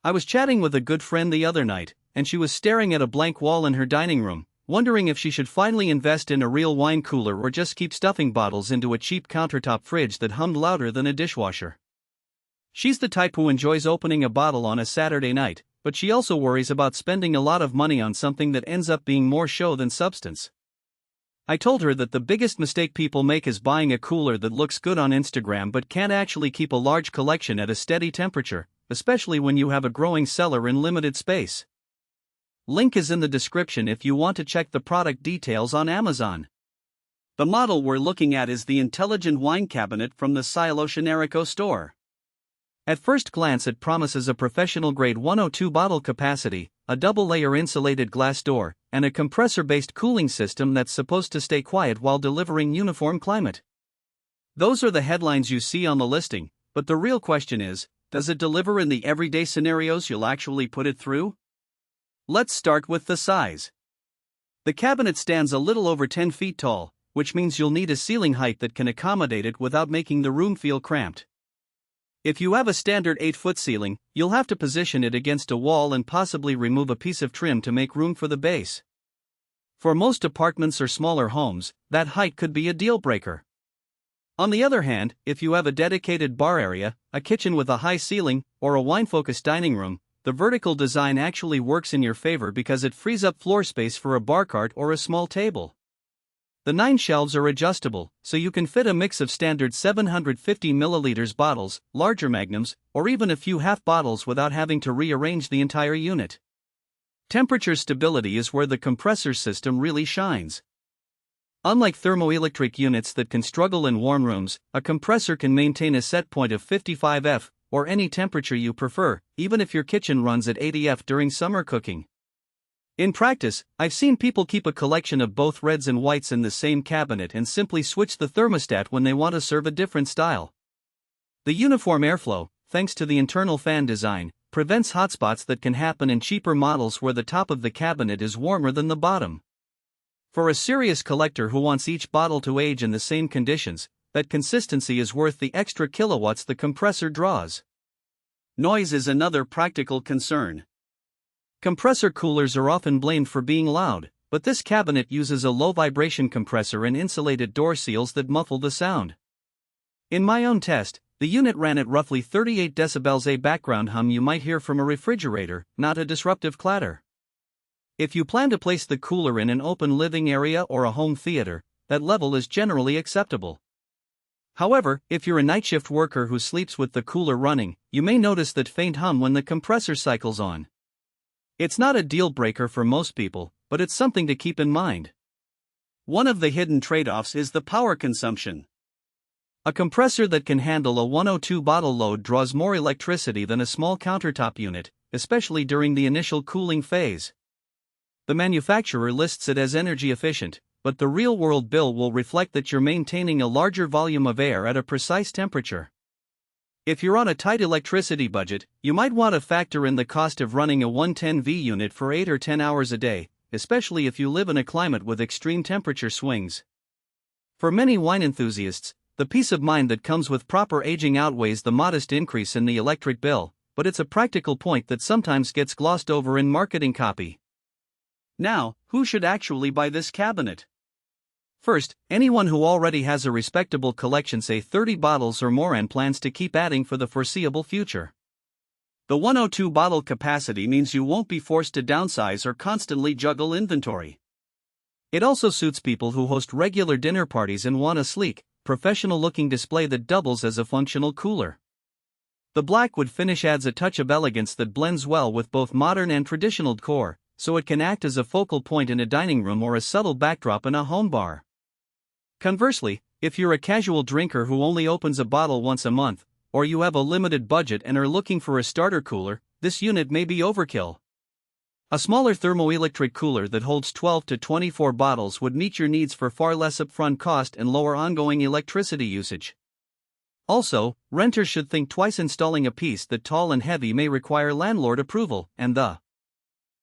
I was chatting with a good friend the other night, and she was staring at a blank wall in her dining room, wondering if she should finally invest in a real wine cooler or just keep stuffing bottles into a cheap countertop fridge that hummed louder than a dishwasher. She's the type who enjoys opening a bottle on a Saturday night, but she also worries about spending a lot of money on something that ends up being more show than substance. I told her that the biggest mistake people make is buying a cooler that looks good on Instagram but can't actually keep a large collection at a steady temperature, especially when you have a growing cellar in limited space. Link is in the description if you want to check the product details on Amazon. The model we're looking at is the Intelligent Wine Cabinet from the Silo store. At first glance it promises a professional-grade 102 bottle capacity, a double-layer insulated glass door, and a compressor-based cooling system that's supposed to stay quiet while delivering uniform climate. Those are the headlines you see on the listing, but the real question is, does it deliver in the everyday scenarios you'll actually put it through? Let's start with the size. The cabinet stands a little over 10 feet tall, which means you'll need a ceiling height that can accommodate it without making the room feel cramped. If you have a standard 8-foot ceiling, you'll have to position it against a wall and possibly remove a piece of trim to make room for the base. For most apartments or smaller homes, that height could be a deal breaker. On the other hand, if you have a dedicated bar area, a kitchen with a high ceiling, or a wine-focused dining room, the vertical design actually works in your favor because it frees up floor space for a bar cart or a small table. The 9 shelves are adjustable, so you can fit a mix of standard 750 ml bottles, larger magnums, or even a few half bottles without having to rearrange the entire unit. Temperature stability is where the compressor system really shines. Unlike thermoelectric units that can struggle in warm rooms, a compressor can maintain a set point of 55 F, or any temperature you prefer, even if your kitchen runs at 80 F during summer cooking. In practice, I've seen people keep a collection of both reds and whites in the same cabinet and simply switch the thermostat when they want to serve a different style. The uniform airflow, thanks to the internal fan design, prevents hotspots that can happen in cheaper models where the top of the cabinet is warmer than the bottom. For a serious collector who wants each bottle to age in the same conditions, that consistency is worth the extra kilowatts the compressor draws. Noise is another practical concern. Compressor coolers are often blamed for being loud, but this cabinet uses a low-vibration compressor and insulated door seals that muffle the sound. In my own test, the unit ran at roughly 38 decibels, a background hum you might hear from a refrigerator, not a disruptive clatter. If you plan to place the cooler in an open living area or a home theater, that level is generally acceptable. However, if you're a night shift worker who sleeps with the cooler running, you may notice that faint hum when the compressor cycles on. It's not a deal breaker for most people, but it's something to keep in mind. One of the hidden trade-offs is the power consumption. A compressor that can handle a 102 bottle load draws more electricity than a small countertop unit, especially during the initial cooling phase. The manufacturer lists it as energy efficient, but the real-world bill will reflect that you're maintaining a larger volume of air at a precise temperature. If you're on a tight electricity budget, you might want to factor in the cost of running a 110V unit for 8 or 10 hours a day, especially if you live in a climate with extreme temperature swings. For many wine enthusiasts, the peace of mind that comes with proper aging outweighs the modest increase in the electric bill, but it's a practical point that sometimes gets glossed over in marketing copy. Now, who should actually buy this cabinet? First, anyone who already has a respectable collection, say 30 bottles or more, and plans to keep adding for the foreseeable future. The 102 bottle capacity means you won't be forced to downsize or constantly juggle inventory. It also suits people who host regular dinner parties and want a sleek, professional-looking display that doubles as a functional cooler. The black wood finish adds a touch of elegance that blends well with both modern and traditional decor, so it can act as a focal point in a dining room or a subtle backdrop in a home bar. Conversely, if you're a casual drinker who only opens a bottle once a month, or you have a limited budget and are looking for a starter cooler, this unit may be overkill. A smaller thermoelectric cooler that holds 12 to 24 bottles would meet your needs for far less upfront cost and lower ongoing electricity usage. Also, renters should think twice installing a piece that tall and heavy may require landlord approval, and the